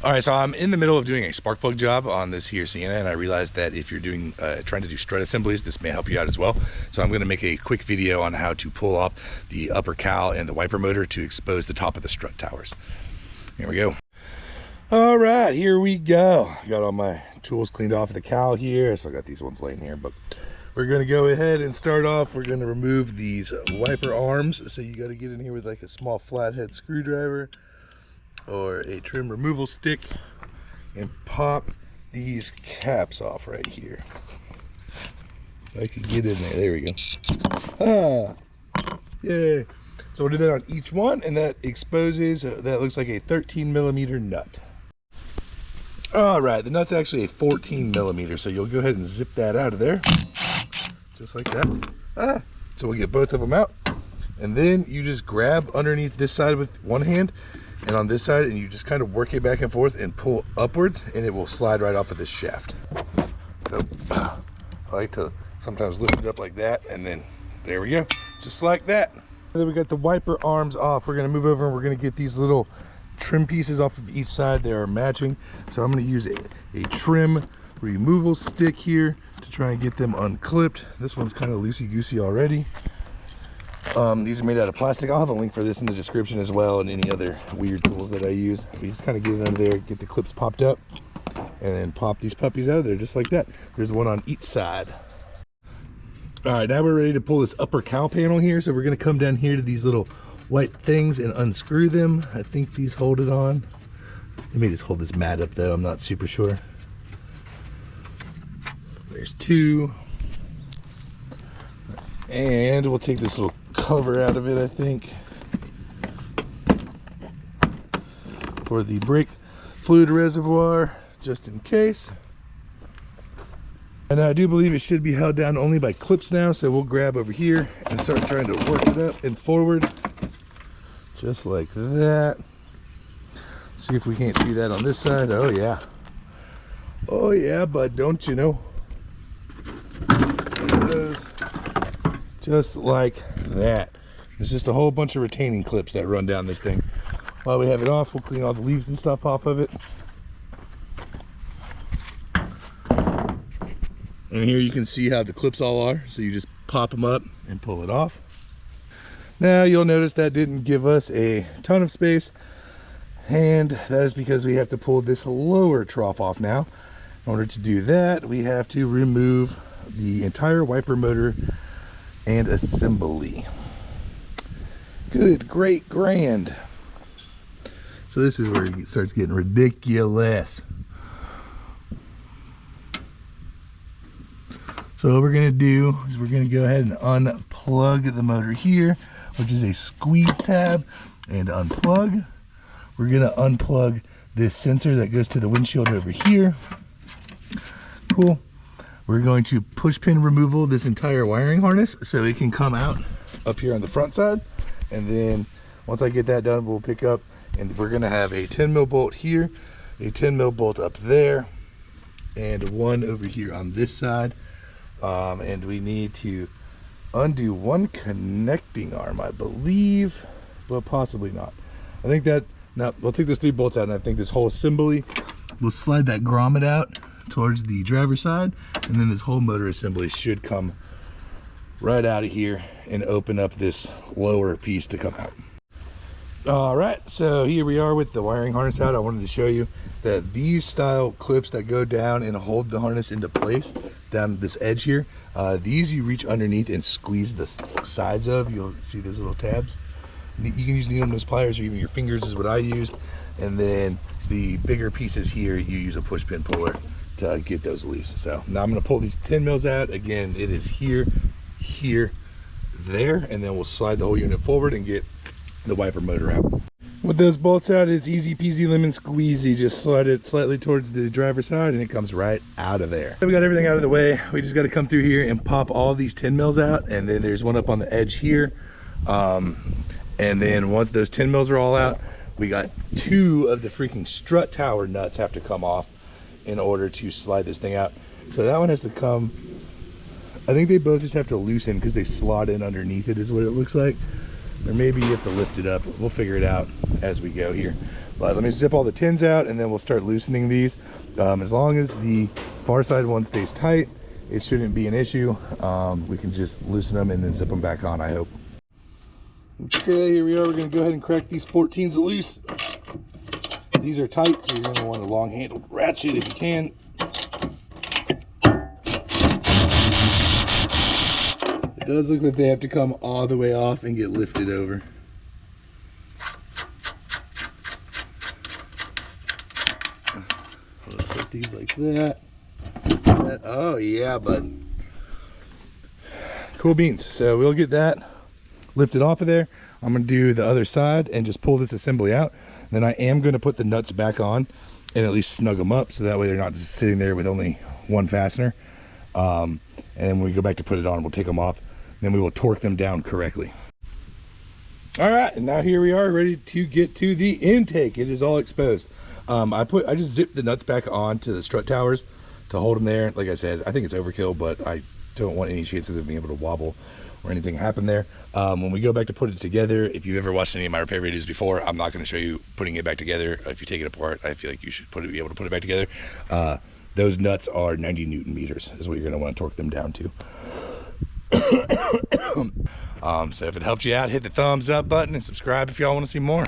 All right, so I'm in the middle of doing a spark plug job on this here Sienna, and I realized that if you're doing trying to do strut assemblies, this may help you out as well. So I'm going to make a quick video on how to pull off the upper cowl and the wiper motor to expose the top of the strut towers. Here we go. All right, here we go. Got all my tools cleaned off of the cowl here. I still got these ones laying here, but we're going to go ahead and start off. We're going to remove these wiper arms. So you got to get in here with like a small flathead screwdriver or a trim removal stick and pop these caps off right here. If I could get in there. There we go. Yay. So we'll do that on each one, and that exposes, that looks like a 13mm nut. All right, the nut's actually a 14mm, so you'll go ahead and zip that out of there, just like that. So we'll get both of them out, and then you just grab underneath this side with one hand, and on this side, and you just kind of work it back and forth and pull upwards, and it will slide right off of this shaft. So I like to sometimes lift it up like that, and then there we go, just like that. And then we got the wiper arms off. We're going to move over and we're going to get these little trim pieces off of each side. They are matching, so I'm going to use a trim removal stick here to try and get them unclipped. This one's kind of loosey-goosey already. These are made out of plastic. I'll have a link for this in the description as well, and any other weird tools that I use. We just kind of get it under there, get the clips popped up, and then pop these puppies out of there just like that. There's one on each side. All right, now we're ready to pull this upper cowl panel here. So we're going to come down here to these little white things and unscrew them. I think these hold it on. They may just hold this mat up though, I'm not super sure. There's two. And we'll take this little cover out of it, I think, for the brake fluid reservoir, just in case. And I do believe it should be held down only by clips now, so we'll grab over here and start trying to work it up and forward, just like that. See if we can't see that on this side. Oh yeah. Oh yeah, bud, don't you know? Those. Just like that. There's just a whole bunch of retaining clips that run down this thing. While we have it off, we'll clean all the leaves and stuff off of it. And here you can see how the clips all are. So you just pop them up and pull it off. Now you'll notice that didn't give us a ton of space. And that is because we have to pull this lower trough off now. In order to do that, we have to remove the entire wiper motor and assembly. Good, great, grand. So this is where it starts getting ridiculous. So what we're gonna do is we're gonna go ahead and unplug the motor here, which is a squeeze tab, and unplug. We're gonna unplug this sensor that goes to the windshield over here. Cool. We're going to push pin removal this entire wiring harness so it can come out up here on the front side. And then once I get that done, we'll pick up, and we're gonna have a 10 mil bolt here, a 10 mil bolt up there, and one over here on this side. And we need to undo one connecting arm, I believe, but possibly not. I think that, now we'll take those 3 bolts out, and I think this whole assembly, we'll slide that grommet out towards the driver's side, and then this whole motor assembly should come right out of here and open up this lower piece to come out. All right, so here we are with the wiring harness out. I wanted to show you that these style clips that go down and hold the harness into place down this edge here, these you reach underneath and squeeze the sides of. You'll see those little tabs. You can use needle nose pliers or even your fingers is what I used. And then the bigger pieces here, you use a push pin puller to get those loose. So now I'm going to pull these 10 mils out. Again, it is here, here, there, and then we'll slide the whole unit forward and get the wiper motor out. With those bolts out, it's easy peasy lemon squeezy. Just slide it slightly towards the driver's side and it comes right out of there. So we got everything out of the way. We just got to come through here and pop all these 10 mils out, and then there's one up on the edge here. And then once those 10 mils are all out, we got 2 of the freaking strut tower nuts have to come off in order to slide this thing out. So that one has to come, I think they both just have to loosen because they slot in underneath it is what it looks like. Or maybe you have to lift it up. We'll figure it out as we go here. But let me zip all the tins out and then we'll start loosening these. As long as the far side one stays tight, it shouldn't be an issue. We can just loosen them and then zip them back on, I hope. Okay, here we are. We're going to go ahead and crack these 14s loose. These are tight, so you're going to want a long handled ratchet if you can. It does look like they have to come all the way off and get lifted over. Let's set these like that. Oh yeah, bud. Cool beans. So we'll get that lifted off of there. I'm going to do the other side and just pull this assembly out. Then I am going to put the nuts back on and at least snug them up so that way they're not just sitting there with only one fastener. And then when we go back to put it on, we'll take them off. Then we will torque them down correctly. All right, and now here we are ready to get to the intake. It is all exposed. I just zipped the nuts back on to the strut towers to hold them there. Like I said, I think it's overkill, but I don't want any chances of being able to wobble or anything happen there. When we go back to put it together, if you've ever watched any of my repair videos before, I'm not going to show you putting it back together. If you take it apart, I feel like you should be able to put it back together. Those nuts are 90 Newton meters is what you're going to want to torque them down to. So if it helped you out, hit the thumbs up button and subscribe if y'all want to see more.